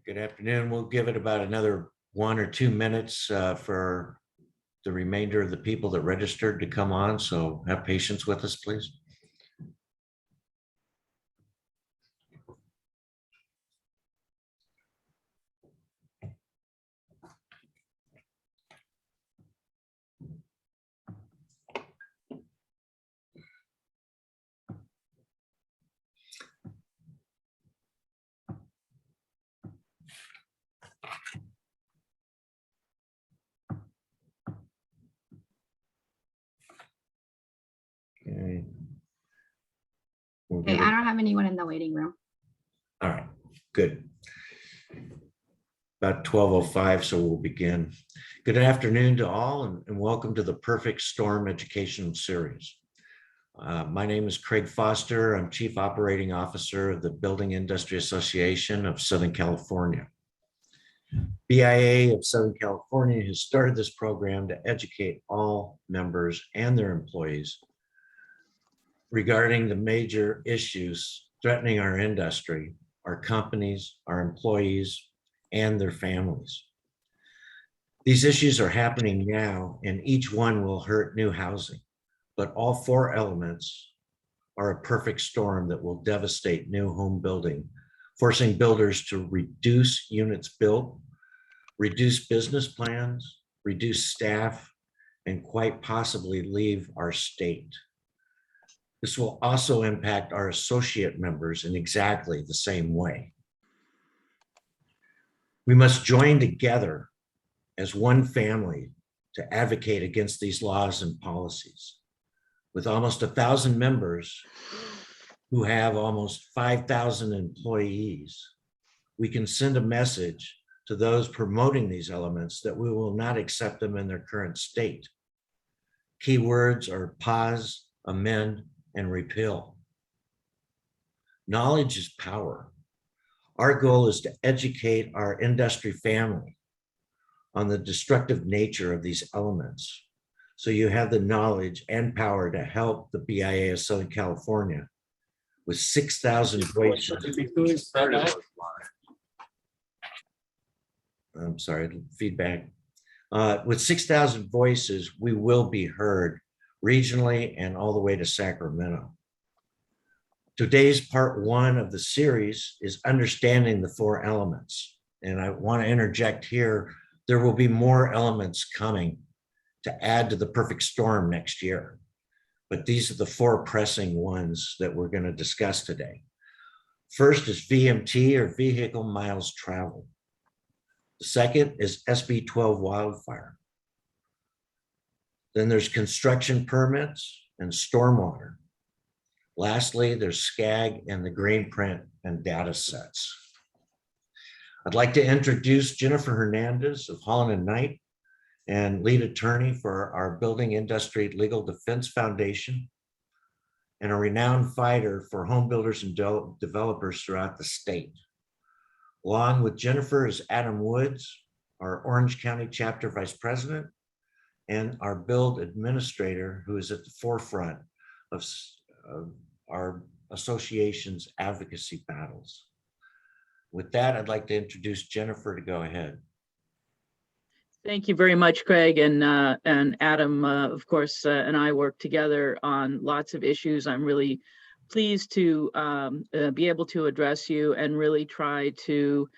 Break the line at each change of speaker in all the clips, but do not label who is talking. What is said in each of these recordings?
Good afternoon. We'll give it about another 1 or 2 minutes for the remainder of the people that registered to come on. So have patience with us, please. Okay.
Okay, I don't have anyone in the waiting room.
All right, good. About 12:05, so we'll begin. Good afternoon to all, and welcome to the Perfect Storm Educational Series. My name is Craig Foster. I'm Chief Operating Officer of the Building Industry Association of Southern California. BIA of Southern California has started this program to educate all members and their employees regarding the major issues threatening our industry, our companies, our employees, and their families. These issues are happening now, and each one will hurt new housing, but all four elements are a perfect storm that will devastate new home building, forcing builders to reduce units built, reduce business plans, reduce staff, and quite possibly leave our state. This will also impact our associate members in exactly the same way. We must join together as one family to advocate against these laws and policies. With almost 1,000 members who have almost 5,000 employees, we can send a message to those promoting these elements that we will not accept them in their current state. Key words are pause, amend, and repeal. Knowledge is power. Our goal is to educate our industry family on the destructive nature of these elements, so you have the knowledge and power to help the BIA of Southern California with 6,000 voices. I'm sorry, feedback. With 6,000 voices, we will be heard regionally and all the way to Sacramento. Today's part one of the series is understanding the four elements. And I want to interject here, there will be more elements coming to add to the perfect storm next year. But these are the four pressing ones that we're going to discuss today. First is VMT, or vehicle miles traveled. The second is SB 12 wildfire. Then there's construction permits and stormwater. Lastly, there's SCAG and the green print and data sets. I'd like to introduce Jennifer Hernandez of Holland and Knight, and lead attorney for our Building Industry Legal Defense Foundation, and a renowned fighter for home builders and developers throughout the state. Along with Jennifer is Adam Woods, our Orange County Chapter Vice President, and our build administrator, who is at the forefront of our association's advocacy battles. With that, I'd like to introduce Jennifer to go ahead.
Thank you very much, Craig, and Adam, of course, and I work together on lots of issues. I'm really pleased to be able to address you and really try to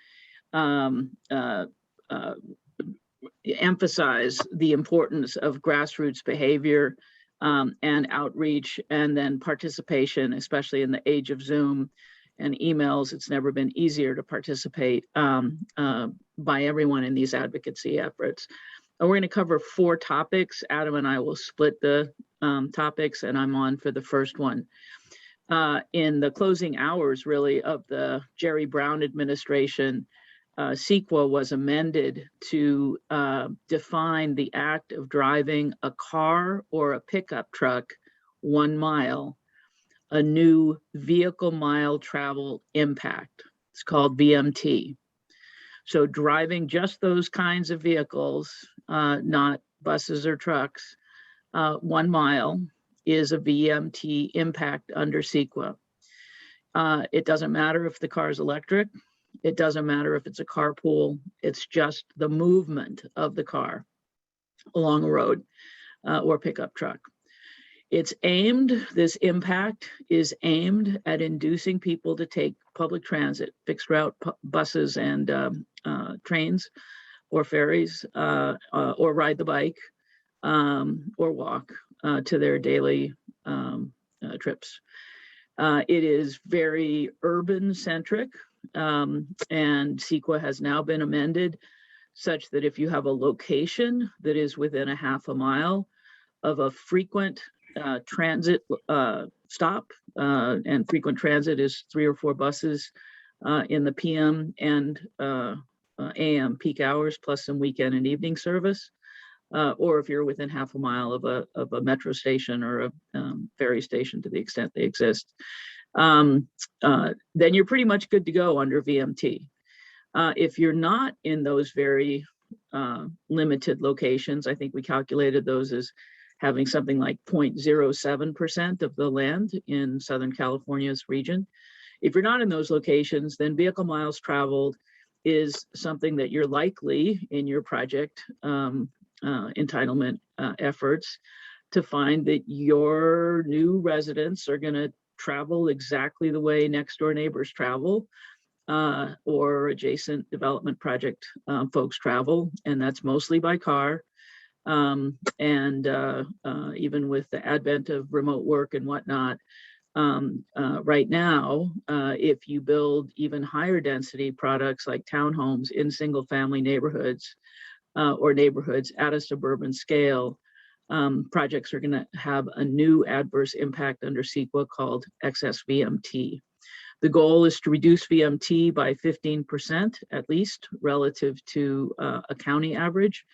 emphasize the importance of grassroots behavior and outreach, and then participation, especially in the age of Zoom and emails. It's never been easier to participate by everyone in these advocacy efforts. And we're going to cover four topics. Adam and I will split the topics, and I'm on for the first one. In the closing hours, really, of the Jerry Brown administration, CEQA was amended to define the act of driving a car or a pickup truck 1 mile, a new vehicle mile travel impact. It's called VMT. So driving just those kinds of vehicles, not buses or trucks, 1 mile is a VMT impact under CEQA. It doesn't matter if the car is electric, It doesn't matter if it's a carpool, it's just the movement of the car along a road or pickup truck. This impact is aimed at inducing people to take public transit, fixed route buses and trains or ferries, or ride the bike or walk to their daily trips. It is very urban centric, and CEQA has now been amended such that if you have a location that is within a half a mile of a frequent transit stop, and frequent transit is 3 or 4 buses in the PM and AM peak hours, plus some weekend and evening service, or if you're within half a mile of a metro station or a ferry station to the extent they exist, then you're pretty much good to go under VMT. If you're not in those very limited locations, I think we calculated those as having something like 0.07% of the land in Southern California's region. If you're not in those locations, then vehicle miles traveled is something that you're likely in your project entitlement efforts to find that your new residents are going to travel exactly the way next door neighbors travel, or adjacent development project folks travel, and that's mostly by car. Even with the advent of remote work and whatnot, right now, if you build even higher density products like townhomes in single family neighborhoods or neighborhoods at a suburban scale, projects are going to have a new adverse impact under CEQA called excess VMT. The goal is to reduce VMT by 15% at least relative to a county average.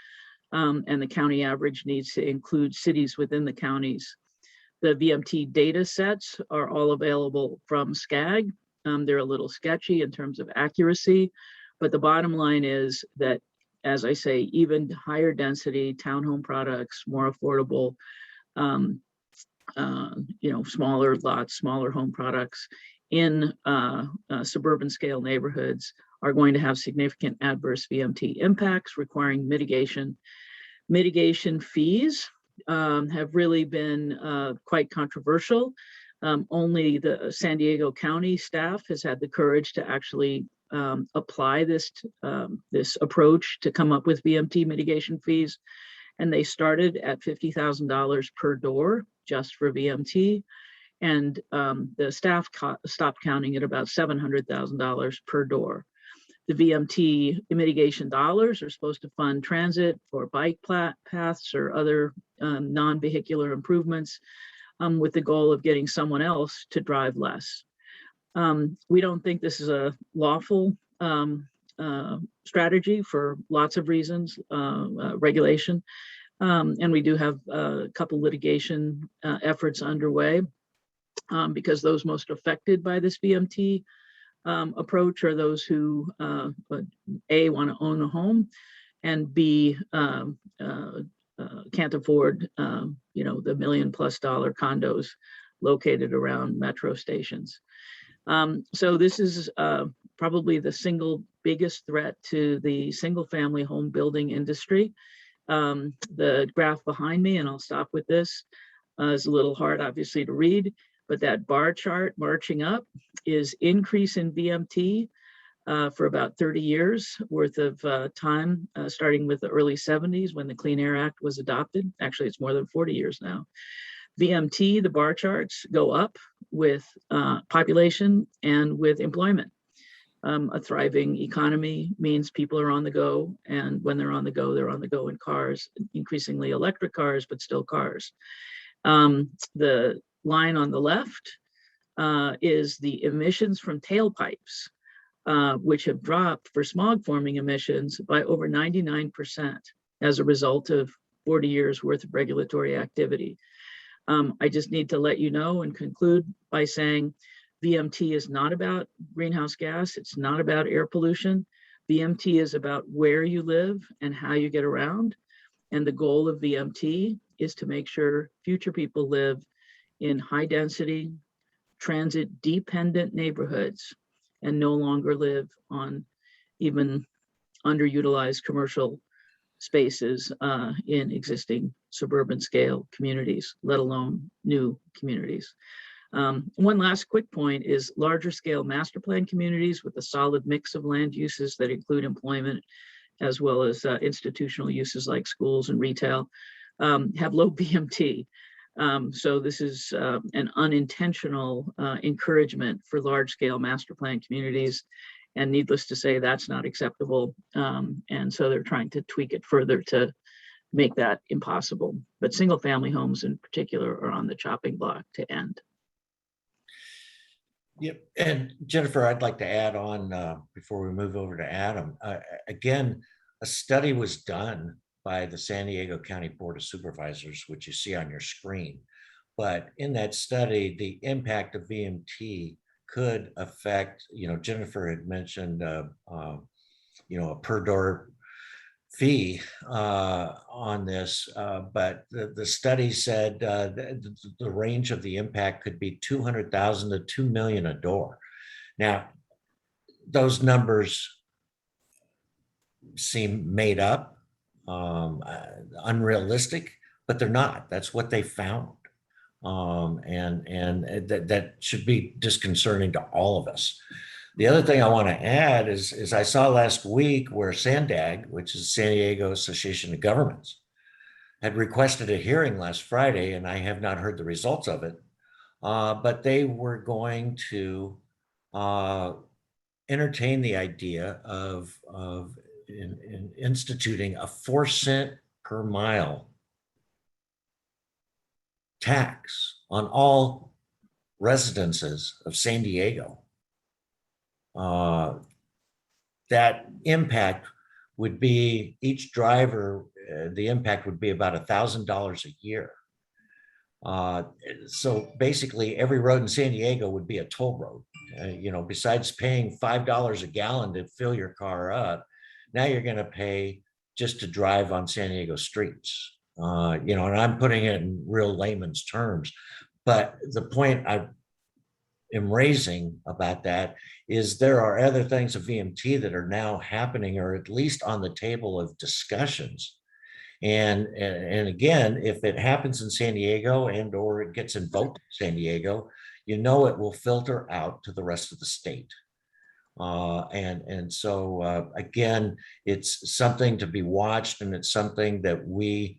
And the county average needs to include cities within the counties. The VMT data sets are all available from SCAG. They're a little sketchy in terms of accuracy, but the bottom line is that, as I say, even higher density townhome products, more affordable, smaller lots, smaller home products in suburban scale neighborhoods are going to have significant adverse VMT impacts requiring mitigation. Mitigation fees have really been quite controversial. Only the San Diego County staff has had the courage to actually apply this approach to come up with VMT mitigation fees. And they started at $50,000 per door just for VMT. And the staff stopped counting at about $700,000 per door. The VMT mitigation dollars are supposed to fund transit for bike paths or other non-vehicular improvements with the goal of getting someone else to drive less. We don't think this is a lawful strategy for lots of reasons, regulation. And we do have a couple litigation efforts underway because those most affected by this VMT approach are those who A, want to own a home, and B, can't afford the $1 million+ condos located around metro stations. So this is probably the single biggest threat to the single family home building industry. The graph behind me, and I'll stop with this, is a little hard obviously to read, but that bar chart marching up is increase in VMT for about 30 years worth of time, starting with the early 70s when the Clean Air Act was adopted. Actually, it's more than 40 years now. VMT, the bar charts, go up with population and with employment. A thriving economy means people are on the go, and when they're on the go in cars, increasingly electric cars, but still cars. The line on the left is the emissions from tailpipes, which have dropped for smog forming emissions by over 99% as a result of 40 years worth of regulatory activity. I just need to let you know and conclude by saying VMT is not about greenhouse gas. It's not about air pollution. VMT is about where you live and how you get around. And the goal of VMT is to make sure future people live in high density, transit dependent neighborhoods. and no longer live on even underutilized commercial spaces in existing suburban scale communities, let alone new communities. One last quick point is larger scale master plan communities with a solid mix of land uses that include employment as well as institutional uses like schools and retail have low BMT. So this is an unintentional encouragement for large scale master plan communities. And needless to say, that's not acceptable. And so they're trying to tweak it further to make that impossible. But single family homes in particular are on the chopping block to end.
Yep. And Jennifer, I'd like to add on before we move over to Adam. Again, a study was done by the San Diego County Board of Supervisors, which you see on your screen. But in that study, the impact of VMT could affect, Jennifer had mentioned, a per door fee on this, but the study said the range of the impact could be 200,000 to 2 million a door. Now, those numbers seem made up, unrealistic, but they're not. That's what they found. And that should be disconcerting to all of us. The other thing I want to add is I saw last week where SANDAG, which is San Diego Association of Governments, had requested a hearing last Friday, and I have not heard the results of it, but they were going to entertain the idea of instituting a 4-cent per mile tax on all residences of San Diego. That impact would be, each driver, the impact would be about $1,000 a year. So basically every road in San Diego would be a toll road. Besides paying $5 a gallon to fill your car up, now you're going to pay just to drive on San Diego streets. And I'm putting it in real layman's terms, but the point I am raising about that is there are other things of VMT that are now happening, or at least on the table of discussions. And again, if it happens in San Diego and or it gets invoked in San Diego, it will filter out to the rest of the state. So again, it's something to be watched, and it's something that we,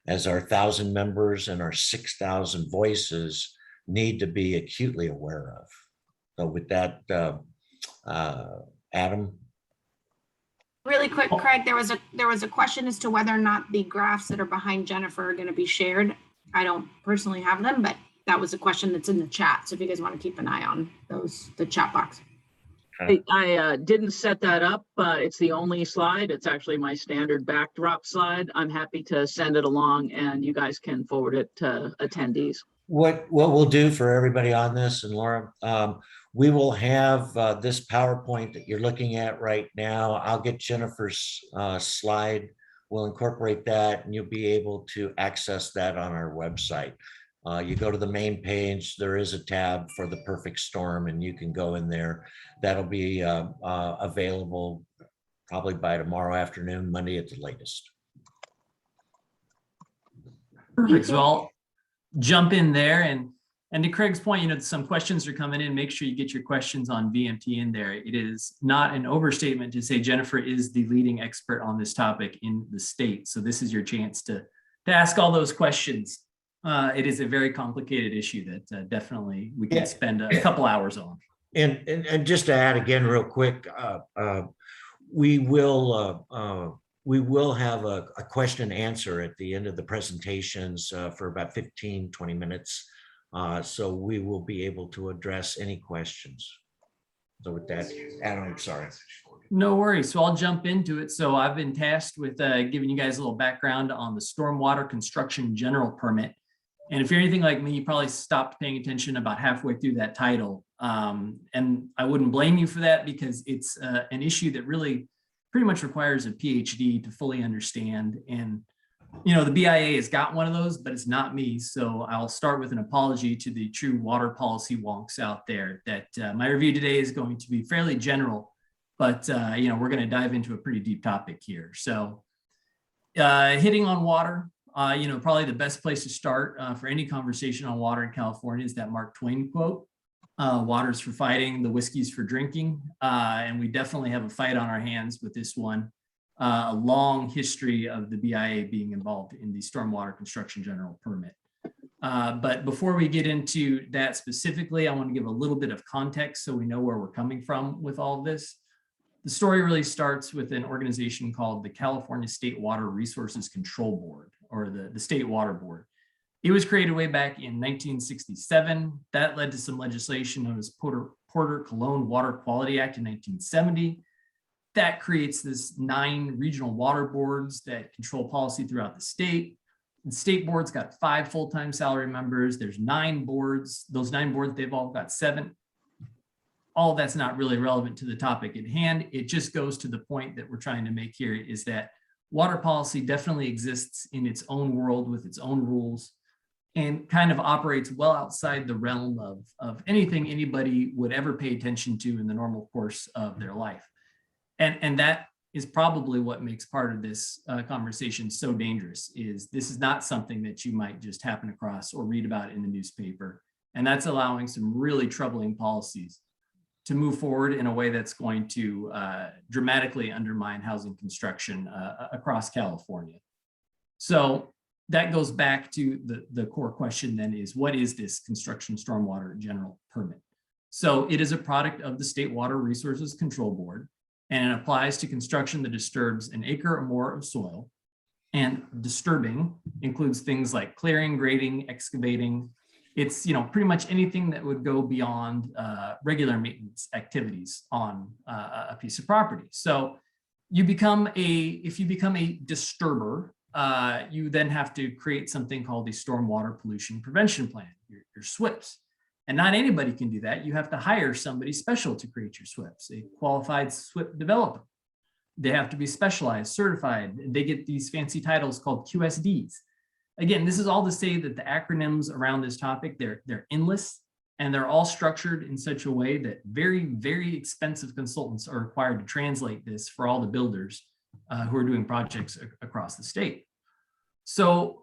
as our 1,000 members and our 6,000 voices, need to be acutely aware of. So with that, Adam.
Really quick, Craig, there was a question as to whether or not the graphs that are behind Jennifer are going to be shared. I don't personally have them, but that was a question that's in the chat. So if you guys want to keep an eye on the chat box.
I didn't set that up. It's the only slide. It's actually my standard backdrop slide. I'm happy to send it along, and you guys can forward it to attendees.
What we'll do for everybody on this, and Laura, we will have this PowerPoint that you're looking at right now. I'll get Jennifer's slide. We'll incorporate that, and you'll be able to access that on our website. You go to the main page, there is a tab for the perfect storm, and you can go in there. That'll be available probably by tomorrow afternoon, Monday at the latest.
Perfect. So I'll jump in there, and to Craig's point, some questions are coming in. Make sure you get your questions on VMT in there. It is not an overstatement to say Jennifer is the leading expert on this topic in the state. So this is your chance to ask all those questions. It is a very complicated issue that definitely we could spend a couple hours on.
And just to add again real quick, we will have a question and answer at the end of the presentations for about 15-20 minutes. So we will be able to address any questions. So with that, Adam, I'm sorry.
No worries. So I'll jump into it. So I've been tasked with giving you guys a little background on the stormwater construction general permit. And if you're anything like me, you probably stopped paying attention about halfway through that title. And I wouldn't blame you for that, because it's an issue that really pretty much requires a PhD to fully understand. And the BIA has got one of those, but it's not me. So I'll start with an apology to the true water policy wonks out there that my review today is going to be fairly general, but we're going to dive into a pretty deep topic here. So hitting on water, probably the best place to start for any conversation on water in California is that Mark Twain quote, water's for fighting, the whiskey's for drinking. And we definitely have a fight on our hands with this one. A long history of the BIA being involved in the stormwater construction general permit. But before we get into that specifically, I want to give a little bit of context so we know where we're coming from with all of this. The story really starts with an organization called the California State Water Resources Control Board, or the State Water Board. It was created way back in 1967. That led to some legislation known as Porter-Cologne Water Quality Act in 1970. That creates this 9 regional water boards that control policy throughout the state. The state board's got 5 full-time salary members. There's 9 boards. Those 9 boards, they've all got 7. All that's not really relevant to the topic at hand. It just goes to the point that we're trying to make here is that water policy definitely exists in its own world with its own rules and kind of operates well outside the realm of anything anybody would ever pay attention to in the normal course of their life. And that is probably what makes part of this conversation so dangerous, is this is not something that you might just happen across or read about in the newspaper. And that's allowing some really troubling policies to move forward in a way that's going to dramatically undermine housing construction across California. So that goes back to the core question then is, what is this construction stormwater general permit? So it is a product of the State Water Resources Control Board, and it applies to construction that disturbs an acre or more of soil. And disturbing includes things like clearing, grading, excavating. It's pretty much anything that would go beyond regular maintenance activities on a piece of property. So if you become a disturber, you then have to create something called a stormwater pollution prevention plan, your SWIPs. And not anybody can do that. You have to hire somebody special to create your SWIPs, a qualified SWIP developer. They have to be specialized, certified. They get these fancy titles called QSDs. Again, this is all to say that the acronyms around this topic, they're endless, and they're all structured in such a way that very, very expensive consultants are required to translate this for all the builders who are doing projects across the state. So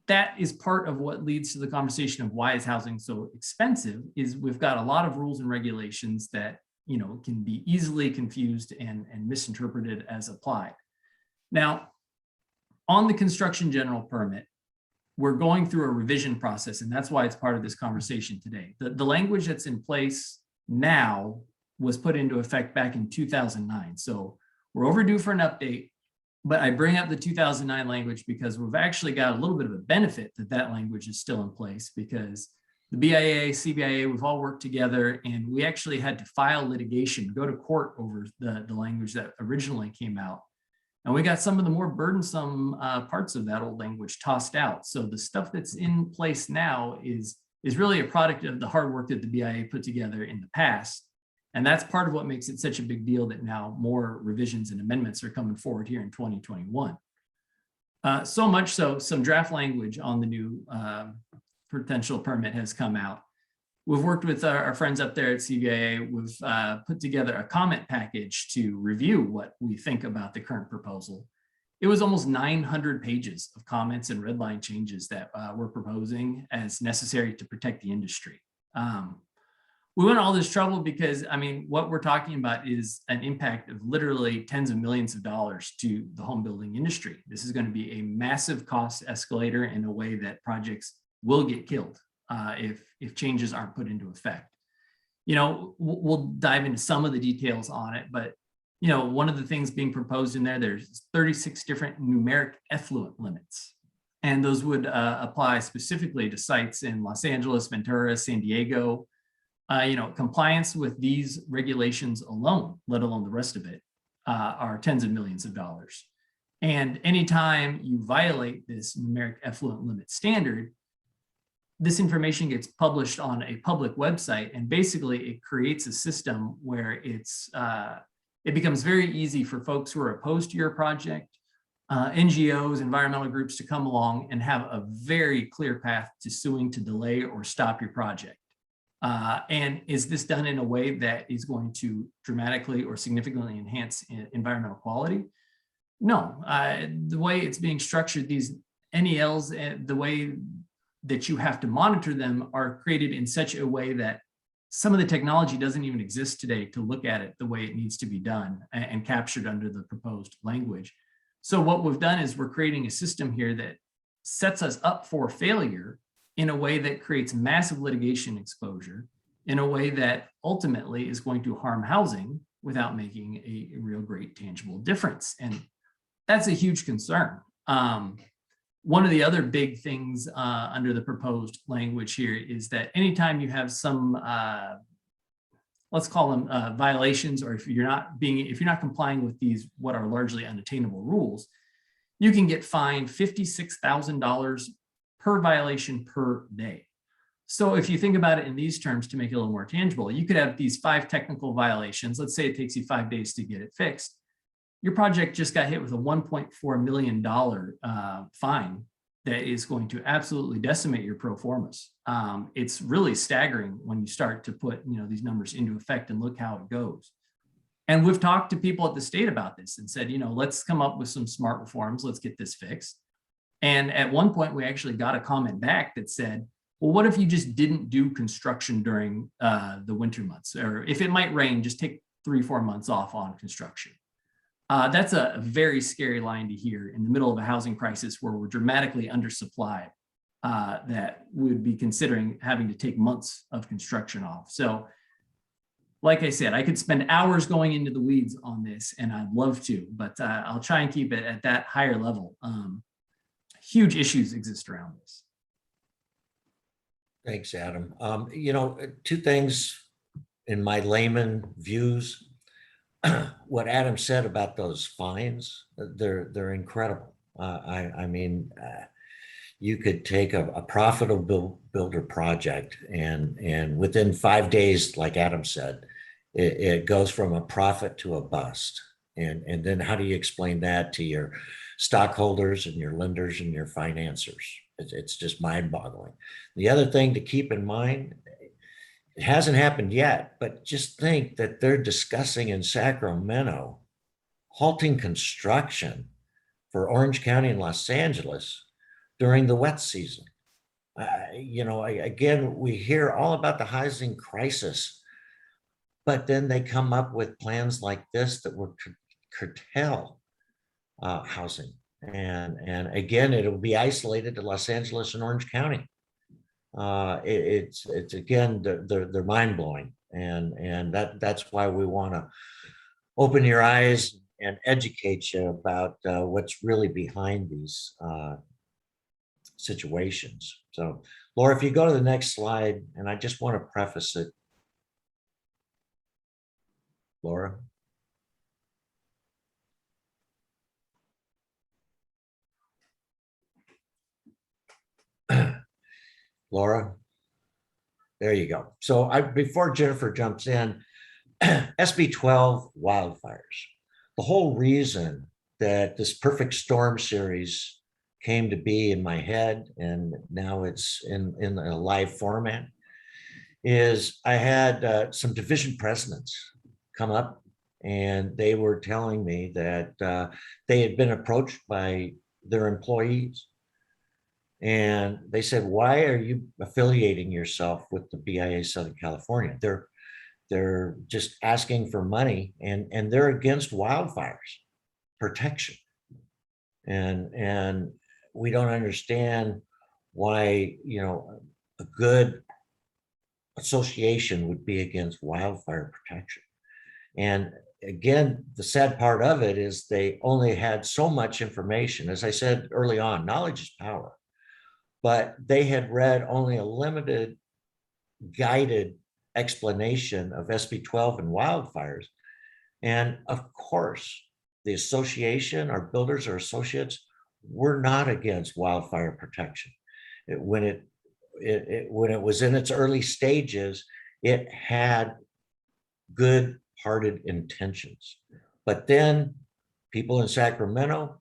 that is part of what leads to the conversation of why is housing so expensive, is we've got a lot of rules and regulations that can be easily confused and misinterpreted as applied. Now, on the construction general permit, we're going through a revision process, and that's why it's part of this conversation today. The language that's in place now was put into effect back in 2009. So we're overdue for an update, but I bring up the 2009 language because we've actually got a little bit of a benefit that language is still in place, because the BIA, CBIA, we've all worked together, and we actually had to file litigation, go to court over the language that originally came out. And we got some of the more burdensome parts of that old language tossed out. So the stuff that's in place now is really a product of the hard work that the BIA put together in the past. And that's part of what makes it such a big deal that now more revisions and amendments are coming forward here in 2021. So much so, some draft language on the new potential permit has come out. We've worked with our friends up there at CBIA. We've put together a comment package to review what we think about the current proposal. It was almost 900 pages of comments and red line changes that we're proposing as necessary to protect the industry. We went all this trouble because, what we're talking about is an impact of literally tens of millions of dollars to the home building industry. This is going to be a massive cost escalator in a way that projects will get killed if changes aren't put into effect. We'll dive into some of the details on it, but one of the things being proposed in there's 36 different numeric effluent limits, and those would apply specifically to sites in Los Angeles, Ventura, San Diego. Compliance with these regulations alone, let alone the rest of it, are tens of millions of dollars. And anytime you violate this numeric effluent limit standard, this information gets published on a public website, and basically it creates a system where it becomes very easy for folks who are opposed to your project NGOs, environmental groups to come along and have a very clear path to suing to delay or stop your project. And is this done in a way that is going to dramatically or significantly enhance environmental quality? No. The way it's being structured, these NELs, the way that you have to monitor them are created in such a way that some of the technology doesn't even exist today to look at it the way it needs to be done and captured under the proposed language. So what we've done is we're creating a system here that sets us up for failure in a way that creates massive litigation exposure, in a way that ultimately is going to harm housing without making a real great tangible difference. And that's a huge concern. One of the other big things under the proposed language here is that anytime you have some, let's call them violations, or if you're not complying with these, what are largely unattainable rules, you can get fined $56,000 per violation per day. So if you think about it in these terms to make it a little more tangible, you could have these 5 technical violations. Let's say it takes you 5 days to get it fixed. Your project just got hit with a $1.4 million fine that is going to absolutely decimate your pro formas. It's really staggering when you start to put these numbers into effect and look how it goes. And we've talked to people at the state about this and said, let's come up with some smart reforms. Let's get this fixed. And at one point, we actually got a comment back that said, well, what if you just didn't do construction during the winter months? Or if it might rain, just take 3-4 months off on construction. That's a very scary line to hear in the middle of a housing crisis where we're dramatically undersupplied, that would be considering having to take months of construction off. So like I said, I could spend hours going into the weeds on this, and I'd love to, but I'll try and keep it at that higher level. Huge issues exist around this.
Thanks, Adam. 2 things in my layman views. What Adam said about those fines, they're incredible. I mean, you could take a profitable builder project and within 5 days, like Adam said, it goes from a profit to a bust. And then how do you explain that to your stockholders and your lenders and your financiers? It's just mind-boggling. The other thing to keep in mind, it hasn't happened yet, but just think that they're discussing in Sacramento halting construction for Orange County and Los Angeles during the wet season. Again, we hear all about the housing crisis, but then they come up with plans like this that would curtail housing. And again, it'll be isolated to Los Angeles and Orange County. It's again, they're mind-blowing, and that's why we want to open your eyes and educate you about what's really behind these situations. So Laura, if you go to the next slide, and I just want to preface it. Laura. Laura, there you go. So before Jennifer jumps in, SB 12 wildfires. The whole reason that this perfect storm series came to be in my head, and now it's in a live format, is I had some division presidents come up, and they were telling me that they had been approached by their employees. And they said, why are you affiliating yourself with the BIA Southern California? They're just asking for money, and they're against wildfires protection. And we don't understand why, a good association would be against wildfire protection. And again, the sad part of it is they only had so much information. As I said early on, knowledge is power. But they had read only a limited guided explanation of SB 12 and wildfires. And of course, the association, our builders or associates, were not against wildfire protection. When it was in its early stages, it had good-hearted intentions. But then people in Sacramento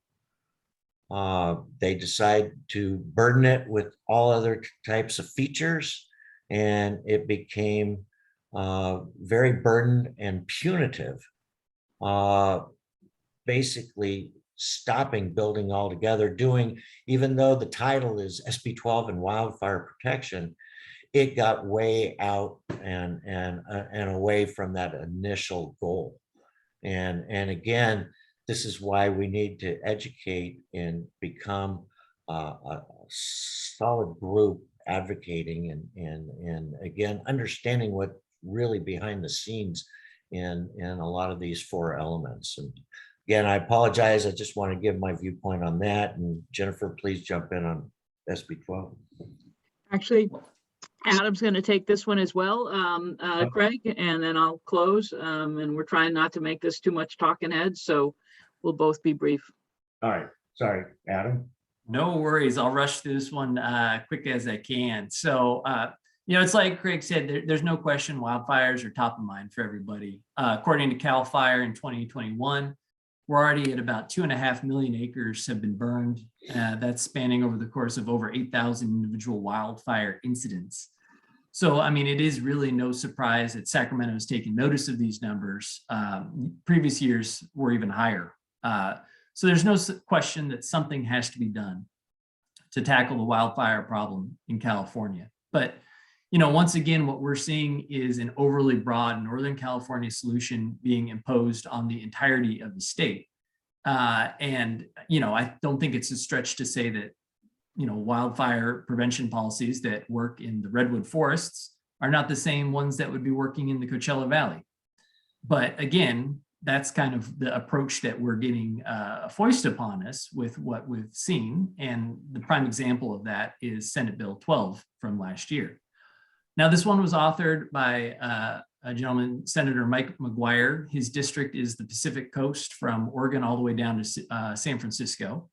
They decide to burden it with all other types of features, and it became very burdened and punitive, basically stopping building altogether, even though the title is SB 12 and wildfire protection, it got way out and away from that initial goal. And again, this is why we need to educate and become a solid group advocating and again, understanding what really behind the scenes in a lot of these four elements. And again, I apologize. I just want to give my viewpoint on that. And Jennifer, please jump in on SB 12.
Actually, Adam's going to take this one as well, Craig, and then I'll close. And we're trying not to make this too much talking heads, so we'll both be brief.
All right. Sorry, Adam.
No worries. I'll rush through this one quick as I can. So, it's like Craig said, there's no question wildfires are top of mind for everybody. According to CAL FIRE in 2021, we're already at about 2.5 million acres have been burned. That's spanning over the course of over 8,000 individual wildfire incidents. So, I mean, it is really no surprise that Sacramento has taken notice of these numbers. Previous years were even higher. So there's no question that something has to be done to tackle the wildfire problem in California. But, once again, what we're seeing is an overly broad Northern California solution being imposed on the entirety of the state. And I don't think it's a stretch to say that, wildfire prevention policies that work in the redwood forests are not the same ones that would be working in the Coachella Valley. But again, that's kind of the approach that we're getting foisted upon us with what we've seen. And the prime example of that is Senate Bill 12 from last year. Now, this one was authored by a gentleman, Senator Mike McGuire. His district is the Pacific Coast from Oregon all the way down to San Francisco.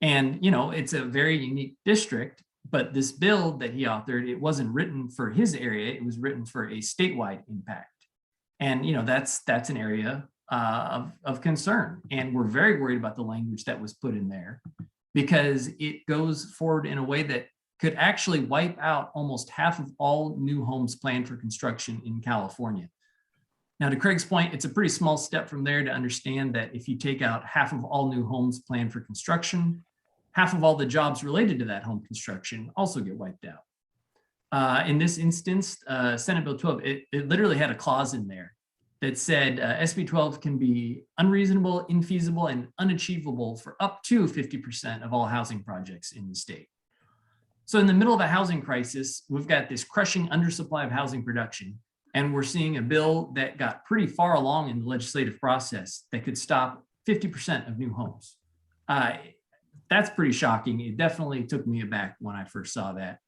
And, it's a very unique district, but this bill that he authored, it wasn't written for his area. It was written for a statewide impact. And, that's an area of concern. And we're very worried about the language that was put in there because it goes forward in a way that could actually wipe out almost half of all new homes planned for construction in California. Now, to Craig's point, it's a pretty small step from there to understand that if you take out half of all new homes planned for construction, half of all the jobs related to that home construction also get wiped out. In this instance, Senate Bill 12, it literally had a clause in there that said SB 12 can be unreasonable, infeasible, and unachievable for up to 50% of all housing projects in the state. So in the middle of a housing crisis, we've got this crushing undersupply of housing production, and we're seeing a bill that got pretty far along in the legislative process that could stop 50% of new homes. That's pretty shocking. It definitely took me aback when I first saw that.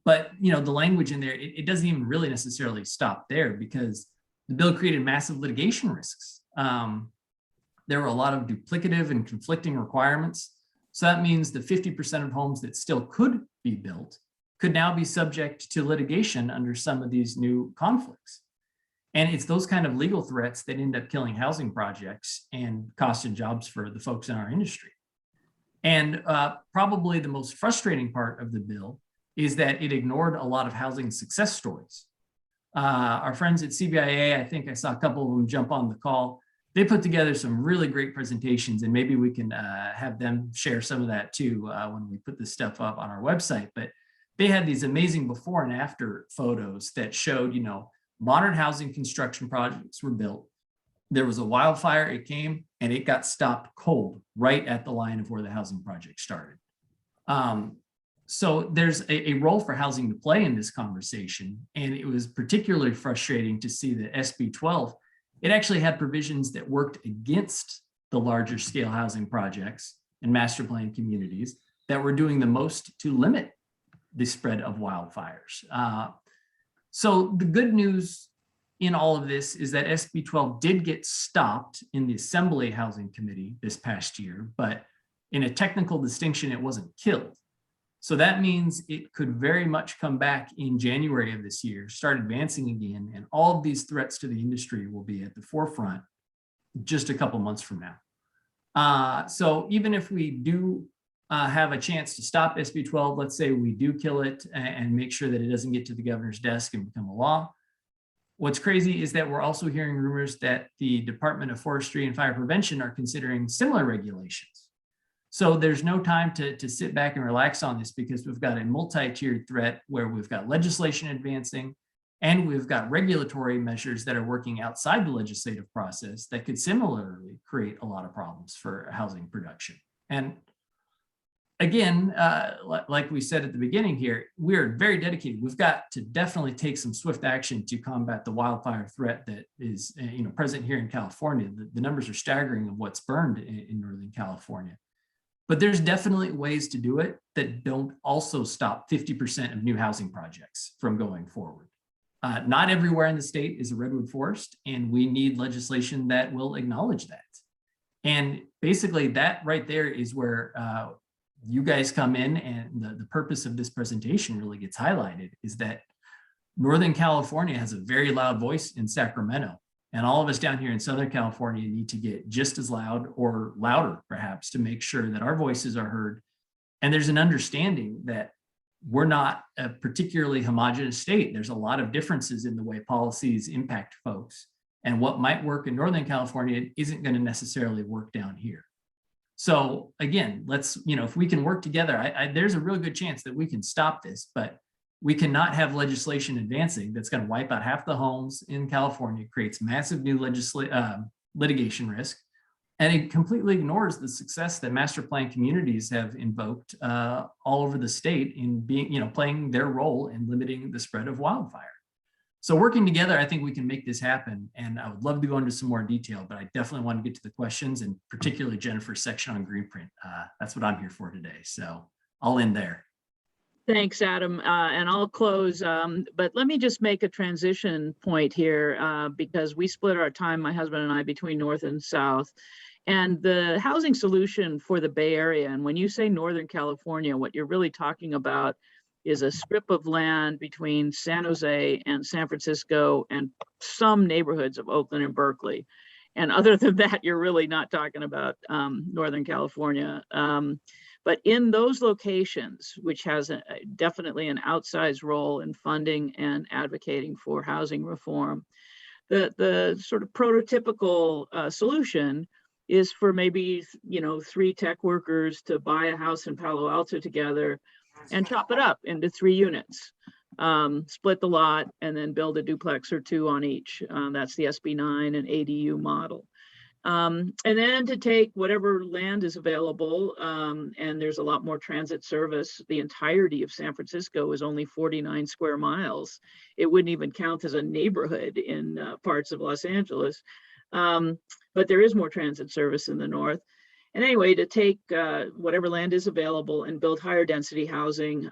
But the language in there, it doesn't even really necessarily stop there because the bill created massive litigation risks. There were a lot of duplicative and conflicting requirements. So that means the 50% of homes that still could be built could now be subject to litigation under some of these new conflicts. And it's those kind of legal threats that end up killing housing projects and costing jobs for the folks in our industry. And probably the most frustrating part of the bill is that it ignored a lot of housing success stories. Our friends at CBIA, I think I saw a couple of them jump on the call. They put together some really great presentations, and maybe we can have them share some of that too when we put this stuff up on our website. But they had these amazing before and after photos that showed, modern housing construction projects were built. There was a wildfire, it came, and it got stopped cold right at the line of where the housing project started. So there's a role for housing to play in this conversation. And it was particularly frustrating to see that SB 12, it actually had provisions that worked against the larger scale housing projects and master plan communities that were doing the most to limit the spread of wildfires. So the good news in all of this is that SB 12 did get stopped in the Assembly Housing Committee this past year, but in a technical distinction, it wasn't killed. So that means it could very much come back in January of this year, start advancing again, and all of these threats to the industry will be at the forefront just a couple months from now. So even if we do have a chance to stop SB 12. Let's say we do kill it and make sure that it doesn't get to the governor's desk and become a law. What's crazy is that we're also hearing rumors that the Department of Forestry and Fire Prevention are considering similar regulations. So there's no time to sit back and relax on this, because we've got a multi-tiered threat where we've got legislation advancing and we've got regulatory measures that are working outside the legislative process that could similarly create a lot of problems for housing production. And again, like we said at the beginning here, we're very dedicated. We've got to definitely take some swift action to combat the wildfire threat that is present here in California. The numbers are staggering of what's burned in Northern California. But there's definitely ways to do it that don't also stop 50% of new housing projects from going forward. Not everywhere in the state is a redwood forest, and we need legislation that will acknowledge that. And basically that right there is where you guys come in, and the purpose of this presentation really gets highlighted, is that Northern California has a very loud voice in Sacramento. And all of us down here in Southern California need to get just as loud, or louder perhaps, to make sure that our voices are heard. And there's an understanding that we're not a particularly homogeneous state. There's a lot of differences in the way policies impact folks. And what might work in Northern California isn't going to necessarily work down here. So again, let's, if we can work together, there's a real good chance that we can stop this, but we cannot have legislation advancing that's going to wipe out half the homes in California, creates massive new litigation risk, and it completely ignores the success that master plan communities have invoked all over the state in being, playing their role in limiting the spread of wildfire. So working together, I think we can make this happen. And I would love to go into some more detail, but I definitely want to get to the questions, and particularly Jennifer's section on Greenprint. That's what I'm here for today. So I'll end there.
Thanks, Adam. And I'll close, but let me just make a transition point here, because we split our time, my husband and I, between North and South. And the housing solution for the Bay Area, and when you say Northern California, what you're really talking about is a strip of land between San Jose and San Francisco and some neighborhoods of Oakland and Berkeley. And other than that, you're really not talking about Northern California. But in those locations, which has definitely an outsized role in funding and advocating for housing reform, the sort of prototypical solution is for maybe 3 tech workers to buy a house in Palo Alto together and chop it up into 3 units, split the lot, and then build a duplex or 2 on each. That's the SB9 and ADU model. And then to take whatever land is available, and there's a lot more transit service. The entirety of San Francisco is only 49 square miles. It wouldn't even count as a neighborhood in parts of Los Angeles. But there is more transit service in the north. And anyway, to take whatever land is available and build higher density housing,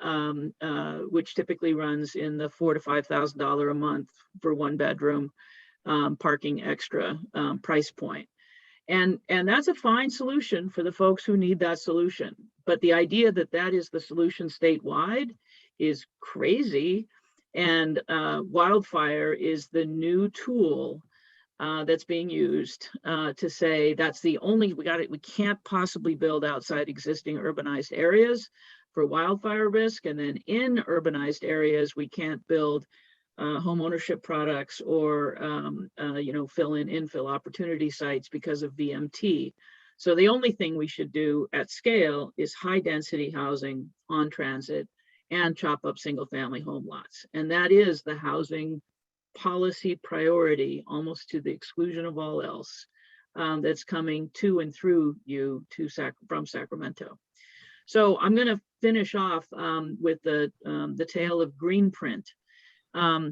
which typically runs in the $4,000 to $5,000 a month for 1 bedroom, parking extra price point. And that's a fine solution for the folks who need that solution. But the idea that that is the solution statewide is crazy. And wildfire is the new tool that's being used to say that's the only, we can't possibly build outside existing urbanized areas for wildfire risk. And then in urbanized areas, we can't build home ownership products or infill opportunity sites because of VMT. So the only thing we should do at scale is high density housing on transit and chop up single family home lots. And that is the housing policy priority, almost to the exclusion of all else, that's coming to and through you from Sacramento. So I'm going to finish off with the tale of Greenprint. All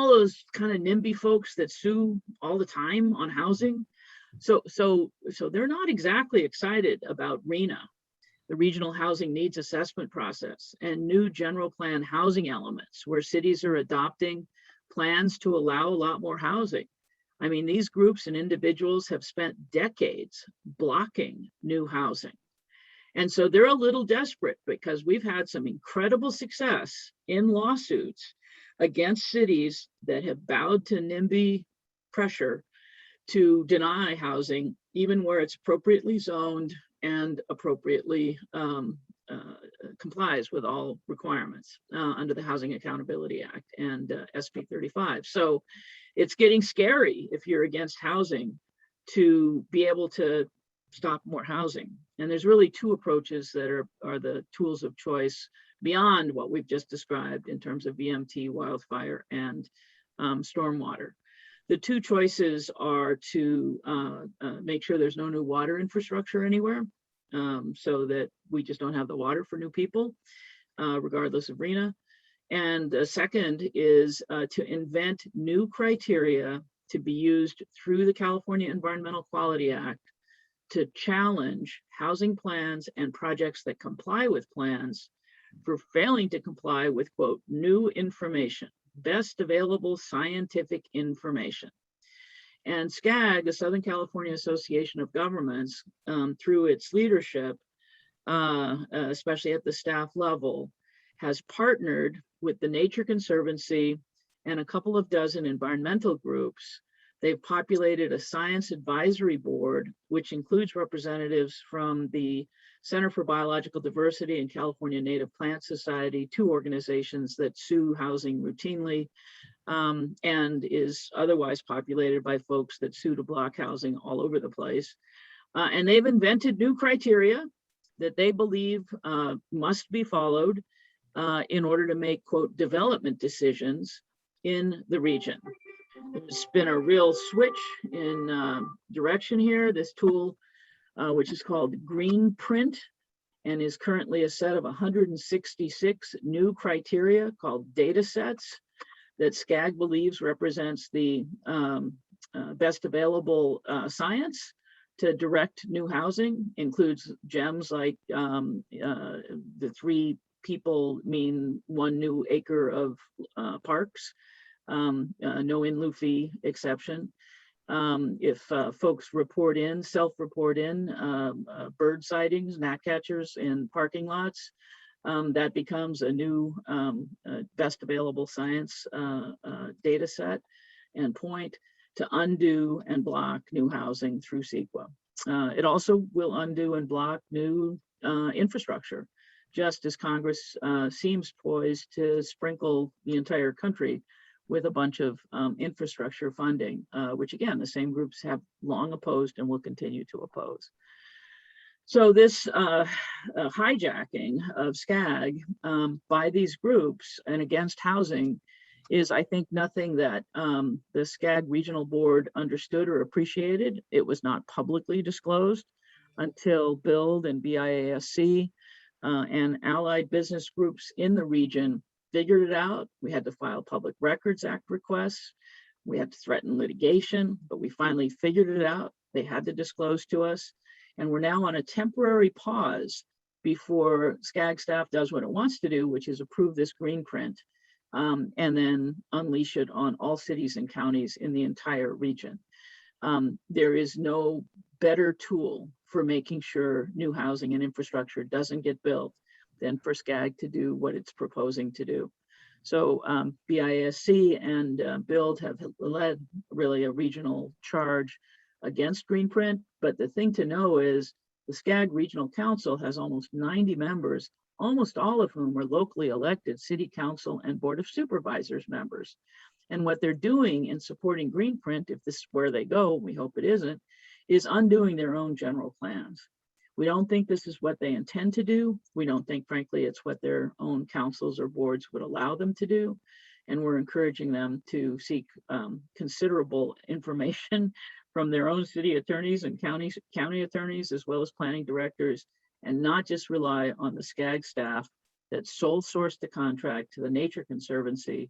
those kind of NIMBY folks that sue all the time on housing. So they're not exactly excited about RHNA, the Regional Housing Needs Assessment process, and new general plan housing elements where cities are adopting plans to allow a lot more housing. I mean, these groups and individuals have spent decades blocking new housing. And so they're a little desperate because we've had some incredible success in lawsuits against cities that have bowed to NIMBY pressure to deny housing, even where it's appropriately zoned and appropriately complies with all requirements under the Housing Accountability Act and SB 35. So it's getting scary if you're against housing to be able to stop more housing. And there's really two approaches that are the tools of choice beyond what we've just described in terms of VMT, wildfire, and stormwater. The two choices are to make sure there's no new water infrastructure anywhere, so that we just don't have the water for new people, regardless of RENA. And the second is to invent new criteria to be used through the California Environmental Quality Act to challenge housing plans and projects that comply with plans for failing to comply with, quote, new information, best available scientific information. And SCAG, the Southern California Association of Governments, through its leadership, especially at the staff level, has partnered with the Nature Conservancy and a couple of dozen environmental groups. They've populated a science advisory board, which includes representatives from the Center for Biological Diversity and California Native Plant Society, two organizations that sue housing routinely, and is otherwise populated by folks that sue to block housing all over the place. And they've invented new criteria that they believe must be followed in order to make, quote, development decisions in the region. There's been a real switch in direction here. This tool, which is called Green Print, and is currently a set of 166 new criteria called data sets that SCAG believes represents the best available science to direct new housing, includes gems like the 3 people mean 1 new acre of parks, no in-lieu fee exception. If folks self-report in bird sightings, gnatcatchers in parking lots, that becomes a new best available science data set and point to undo and block new housing through CEQA. It also will undo and block new infrastructure, just as Congress seems poised to sprinkle the entire country with a bunch of infrastructure funding, which again, the same groups have long opposed and will continue to oppose. So this hijacking of SCAG by these groups and against housing is, I think, nothing that the SCAG regional board understood or appreciated. It was not publicly disclosed until BUILD and BIASC and allied business groups in the region figured it out. We had to file Public Records Act requests. We had to threaten litigation, but we finally figured it out. They had to disclose to us. And we're now on a temporary pause before SCAG staff does what it wants to do, which is approve this green print and then unleash it on all cities and counties in the entire region. There is no better tool for making sure new housing and infrastructure doesn't get built than for SCAG to do what it's proposing to do. So BIASC and BUILD have led really a regional charge against green print. But the thing to know is the SCAG Regional Council has almost 90 members, almost all of whom are locally elected city council and board of supervisors members. And what they're doing in supporting green print, if this is where they go, we hope it isn't, is undoing their own general plans. We don't think this is what they intend to do. We don't think, frankly, it's what their own councils or boards would allow them to do. And we're encouraging them to seek considerable information from their own city attorneys and county attorneys, as well as planning directors, and not just rely on the SCAG staff that sole sourced the contract to the Nature Conservancy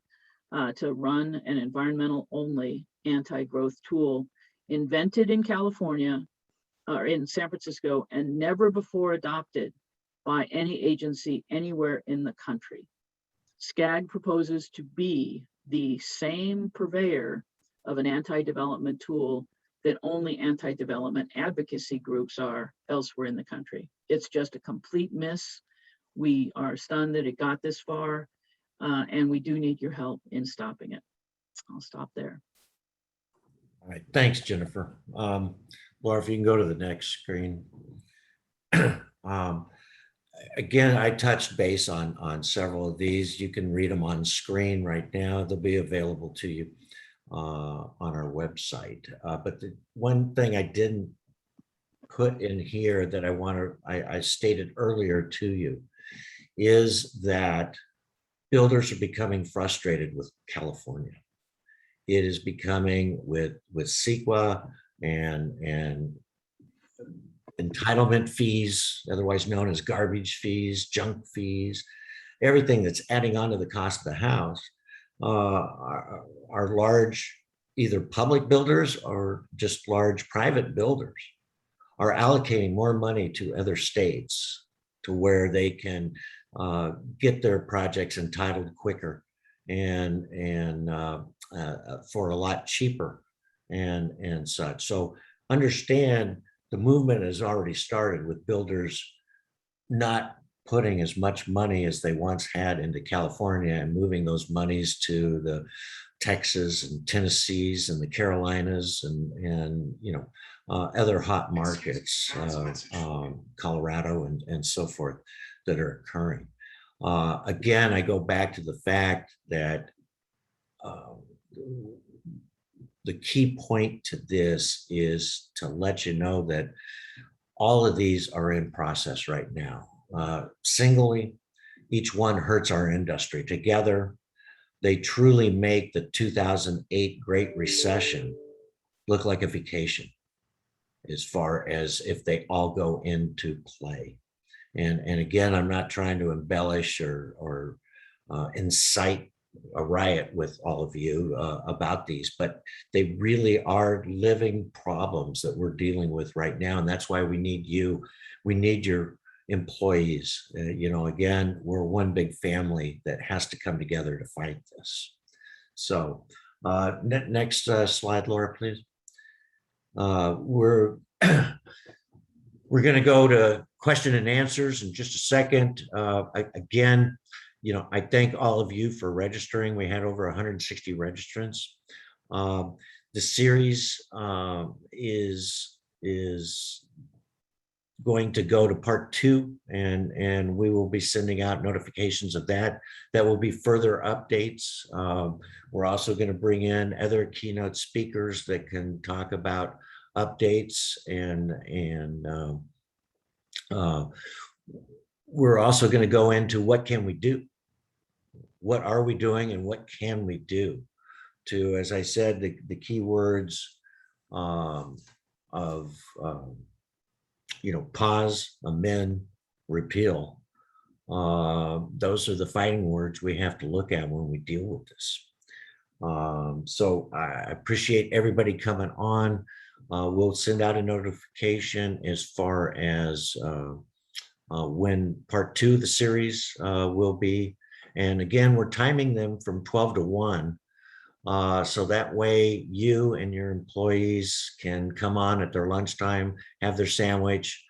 to run an environmental only anti-growth tool invented in California or in San Francisco and never before adopted by any agency anywhere in the country. SCAG proposes to be the same purveyor of an anti-development tool that only anti-development advocacy groups are elsewhere in the country. It's just a complete miss. We are stunned that it got this far, and we do need your help in stopping it. I'll stop there.
All right, thanks, Jennifer. Laura, if you can go to the next screen. Again, I touched base on several of these. You can read them on screen right now. They'll be available to you on our website. But the one thing I didn't put in here that I stated earlier to you is that builders are becoming frustrated with California. It is becoming with CEQA and entitlement fees, otherwise known as garbage fees, junk fees, everything that's adding on to the cost of the house, are large, either public builders or just large private builders are allocating more money to other states to where they can get their projects entitled quicker and for a lot cheaper and such. So understand the movement has already started with builders not putting as much money as they once had into California and moving those monies to the Texas and Tennessees and the Carolinas and other hot markets, Colorado and so forth that are occurring. Again, I go back to the fact that the key point to this is to let you know that all of these are in process right now. Singly, each one hurts our industry. Together, they truly make the 2008 Great Recession look like a vacation as far as if they all go into play. And again, I'm not trying to embellish or incite a riot with all of you about these, but they really are living problems that we're dealing with right now. And that's why we need you. We need your employees. Again, we're one big family that has to come together to fight this. So next slide, Laura, please. We're going to go to question and answers in just a second. Again, I thank all of you for registering. We had over 160 registrants. The series is going to go to part 2, and we will be sending out notifications of that. That will be further updates. We're also going to bring in other keynote speakers that can talk about updates and we're also going to go into what can we do? What are we doing and what can we do to, as I said, the key words of pause, amend, repeal. Those are the fighting words we have to look at when we deal with this. So I appreciate everybody coming on. We'll send out a notification as far as when part 2 of the series will be. And again, we're timing them from 12 to 1. So that way you and your employees can come on at their lunchtime, have their sandwich,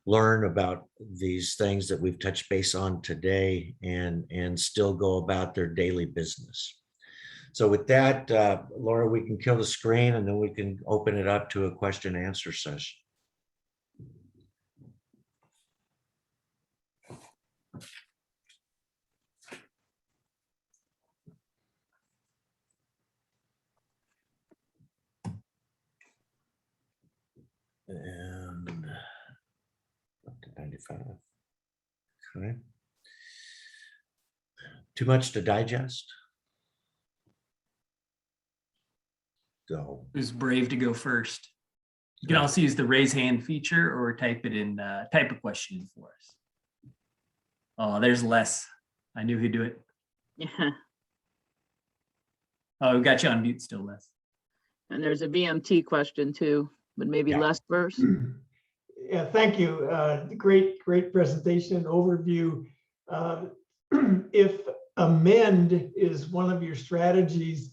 learn about these things that we've touched base on today and still go about their daily business. So with that, Laura, we can kill the screen and then we can open it up to a question and answer session. And up to 95. Okay. Too much to digest? Go.
Who's brave to go first? You can also use the raise hand feature or type it in, type a question in for us. Oh, there's Les. I knew he'd do it.
Yeah.
Oh, we got you on mute still, Les.
And there's a BMT question too, but maybe less first.
Yeah, thank you. Great presentation and overview. If amend is one of your strategies,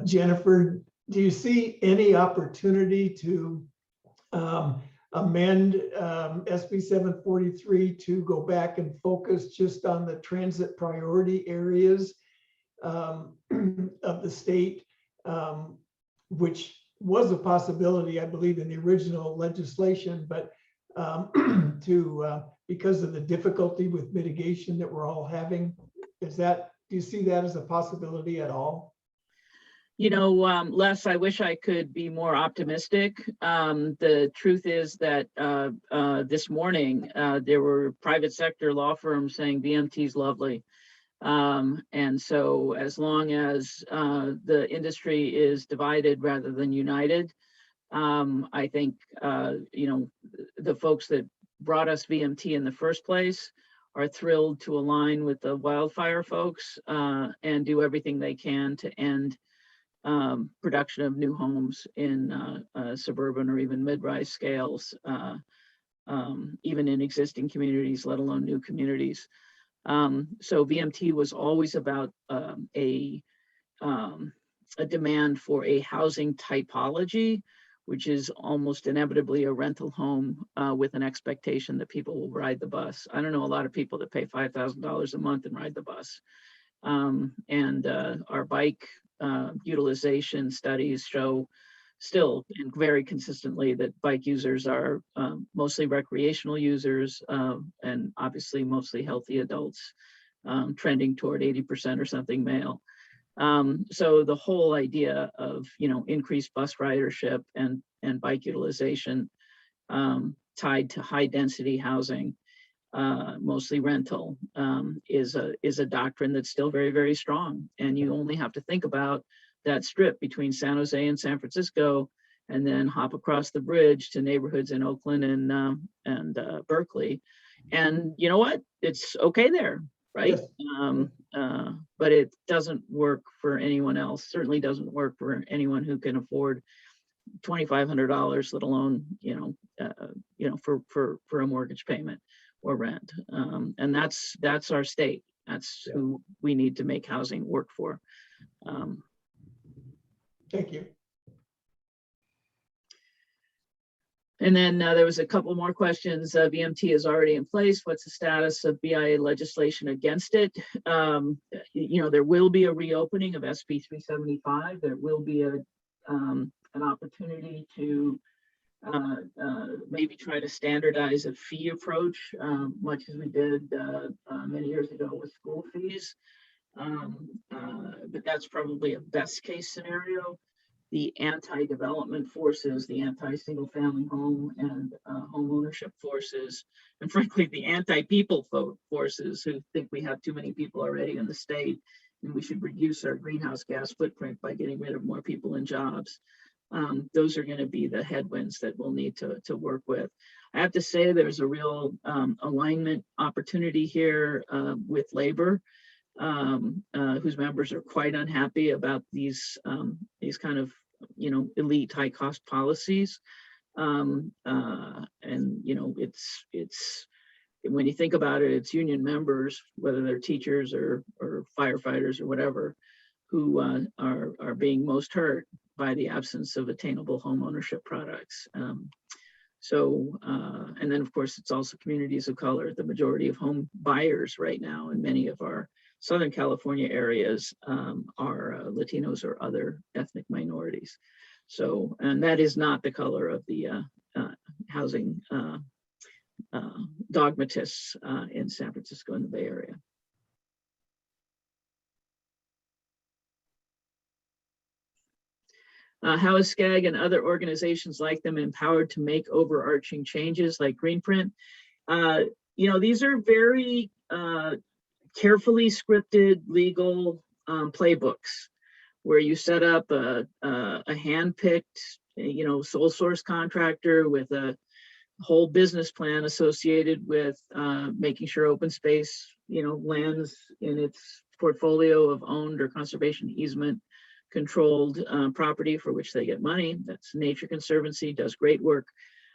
Jennifer, do you see any opportunity to amend SB 743 to go back and focus just on the transit priority areas of the state, which was a possibility, I believe, in the original legislation, but because of the difficulty with mitigation that we're all having? Do you see that as a possibility at all?
You know, Les, I wish I could be more optimistic. The truth is that this morning there were private sector law firms saying VMT is lovely. And so as long as the industry is divided rather than united, I think, you know, the folks that brought us VMT in the first place are thrilled to align with the wildfire folks and do everything they can to end production of new homes in suburban or even mid-rise scales, even in existing communities, let alone new communities. So VMT was always about a demand for a housing typology, which is almost inevitably a rental home with an expectation that people will ride the bus. I don't know a lot of people that pay $5,000 a month and ride the bus. Our bike utilization studies show still and very consistently that bike users are mostly recreational users and obviously mostly healthy adults, trending toward 80% or something male. So the whole idea of, you know, increased bus ridership and bike utilization tied to high density housing, mostly rental, is a doctrine that's still very, very strong. And you only have to think about that strip between San Jose and San Francisco, and then hop across the bridge to neighborhoods in Oakland and Berkeley. And you know what? It's okay there, right?
Yes.
But it doesn't work for anyone else. Certainly doesn't work for anyone who can afford $2,500, let alone, you know, for a mortgage payment or rent. And that's our state. That's who we need to make housing work for.
Thank you.
And then there was a couple more questions. VMT is already in place. What's the status of BIA legislation against it? You know, there will be a reopening of SB 375. There will be an opportunity to maybe try to standardize a fee approach, much as we did many years ago with school fees. But that's probably a best case scenario. The anti-development forces, the anti-single family home and home ownership forces, and frankly, the anti-people forces who think we have too many people already in the state and we should reduce our greenhouse gas footprint by getting rid of more people and jobs. Those are going to be the headwinds that we'll need to work with. I have to say there's a real alignment opportunity here with labor, whose members are quite unhappy about these kind of, you know, elite high cost policies. And, you know, it's when you think about it, it's union members, whether they're teachers or firefighters or whatever, who are being most hurt by the absence of attainable home ownership products. And then of course, it's also communities of color. The majority of home buyers right now in many of our Southern California areas are Latinos or other ethnic minorities. So, and that is not the color of the housing dogmatists in San Francisco and the Bay Area. How is SCAG and other organizations like them empowered to make overarching changes like Greenprint? You know, these are very carefully scripted legal playbooks where you set up a hand-picked, you know, sole source contractor with a whole business plan associated with making sure open space, you know, lands in its portfolio of owned or conservation easement controlled property for which they get money. That's Nature Conservancy, does great work,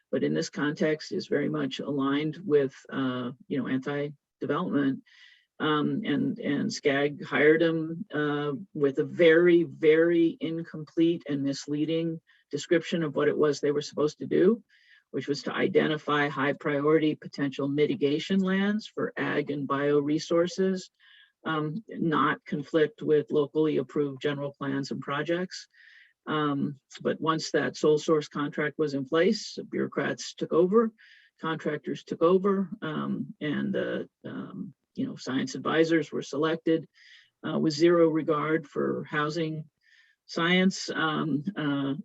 but in this context is very much aligned with you know, anti-development. And SCAG hired him with a very, very incomplete and misleading description of what it was they were supposed to do, which was to identify high priority potential mitigation lands for ag and bioresources, not conflict with locally approved general plans and projects. But once that sole source contract was in place, bureaucrats took over contractors took over, and science advisors were selected with zero regard for housing science,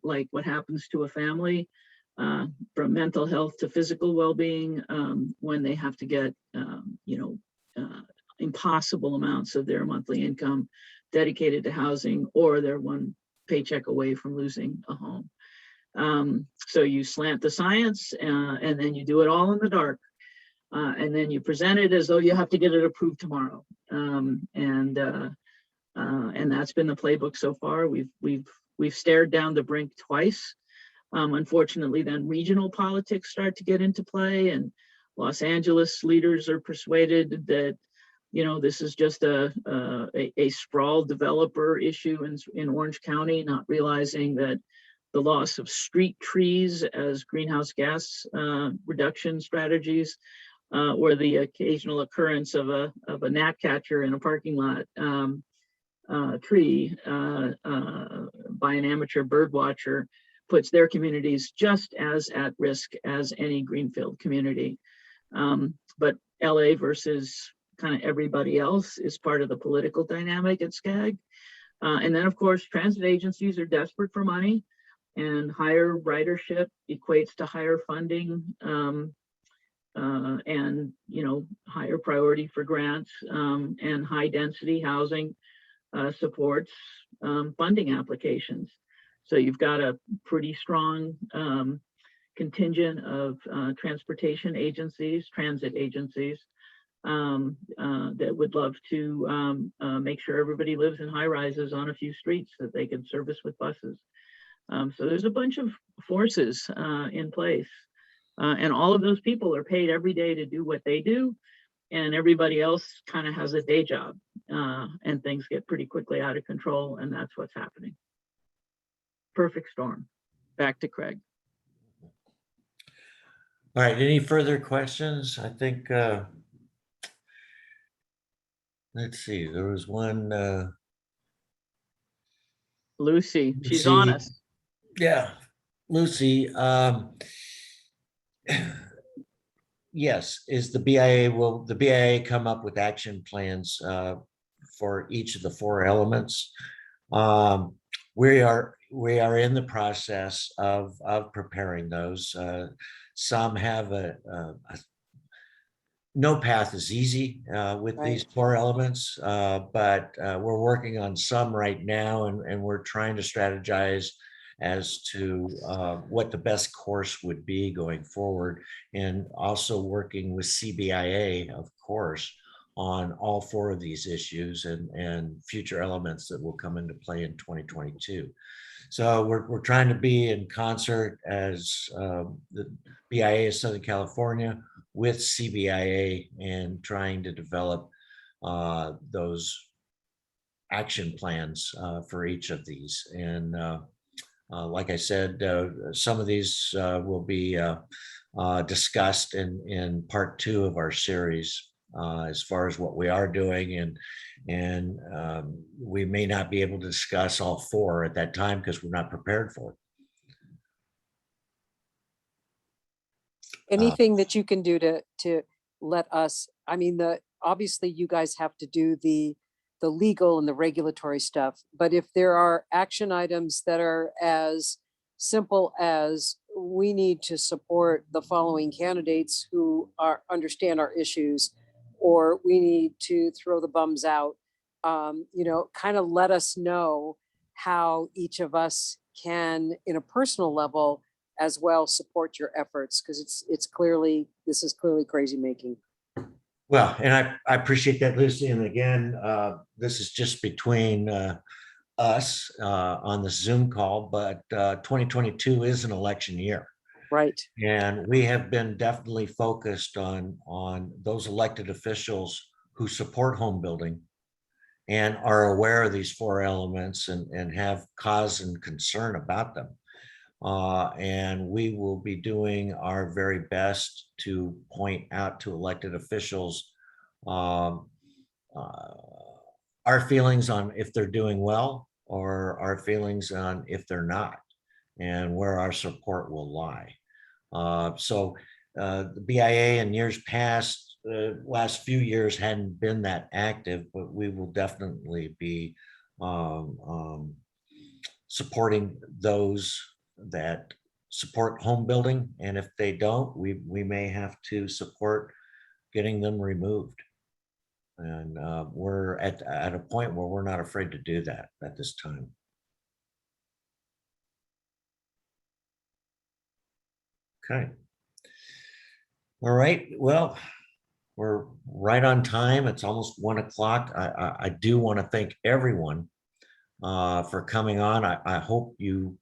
like what happens to a family, from mental health to physical well-being, when they have to get impossible amounts of their monthly income dedicated to housing, or they're one paycheck away from losing a home. So you slant the science, and then you do it all in the dark, and then you present it as though you have to get it approved tomorrow. And that's been the playbook so far. We've stared down the brink twice. Unfortunately, then regional politics start to get into play, and Los Angeles leaders are persuaded that this is just a sprawl developer issue in Orange County, not realizing that the loss of street trees as greenhouse gas reduction strategies, or the occasional occurrence of a gnatcatcher in a parking lot tree by an amateur bird watcher puts their communities just as at risk as any greenfield community. But LA versus kind of everybody else is part of the political dynamic at SCAG. And then, of course, transit agencies are desperate for money, and higher ridership equates to higher funding, and higher priority for grants, and high density housing supports funding applications. So you've got a pretty strong contingent of transportation agencies, transit agencies, that would love to make sure everybody lives in high rises on a few streets that they can service with buses. So there's a bunch of forces in place, and all of those people are paid every day to do what they do, and everybody else kind of has a day job, and things get pretty quickly out of control, and that's what's happening. Perfect storm. Back to Craig.
All right, any further questions? I think, let's see, there was one.
Lucy, she's on
Lucy.
us.
Yeah, Lucy, yes, is will the BIA come up with action plans for each of the 4 elements? We are in the process of preparing those. Some have no path is easy with these 4 elements, but we're working on some right now, and we're trying to strategize as to what the best course would be going forward, and also working with CBIA, of course, on all 4 of these issues and future elements that will come into play in 2022. So we're trying to be in concert as the BIA of Southern California with CBIA, and trying to develop those action plans for each of these. And like I said, some of these will be discussed in part 2 of our series, as far as what we are doing, and we may not be able to discuss all 4 at that time because we're not prepared for it.
Anything that you can do to let us, I mean, obviously you guys have to do the legal and the regulatory stuff, but if there are action items that are as simple as we need to support the following candidates who understand our issues, or we need to throw the bums out, kind of let us know how each of us can, in a personal level as well, support your efforts, because this is clearly crazy making.
Well, and I appreciate that, Lucy. And again, this is just between us on the Zoom call, but 2022 is an election year.
Right.
And we have been definitely focused on those elected officials who support home building and are aware of these 4 elements and have cause and concern about them. And we will be doing our very best to point out to elected officials our feelings on if they're doing well, or our feelings on if they're not, and where our support will lie. So The BIA in years past, last few years hadn't been that active, but we will definitely be supporting those that support home building. And if they don't, we may have to support getting them removed. And we're at a point where we're not afraid to do that at this time. Okay. All right, well, we're right on time. It's almost 1 o'clock. I do want to thank everyone for coming on. I hope you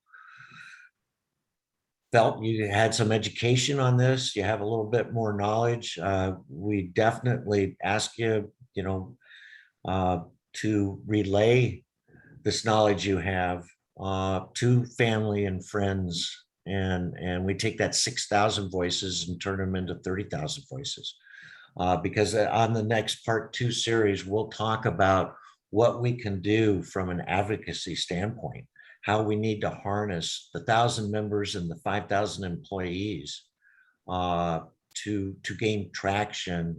felt you had some education on this. You have a little bit more knowledge. We definitely ask you, to relay this knowledge you have to family and friends. And we take that 6,000 voices and turn them into 30,000 voices. Because on the next part 2 series, we'll talk about what we can do from an advocacy standpoint, how we need to harness the 1,000 members and the 5,000 employees to gain traction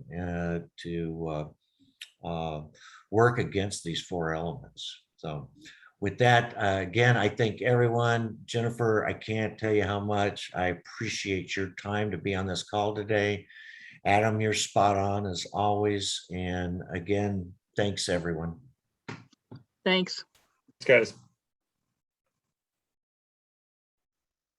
to work against these 4 elements. So with that, again, I thank everyone. Jennifer, I can't tell you how much I appreciate your time to be on this call today. Adam, you're spot on as always. And again, thanks everyone.
Thanks.
Thanks, guys.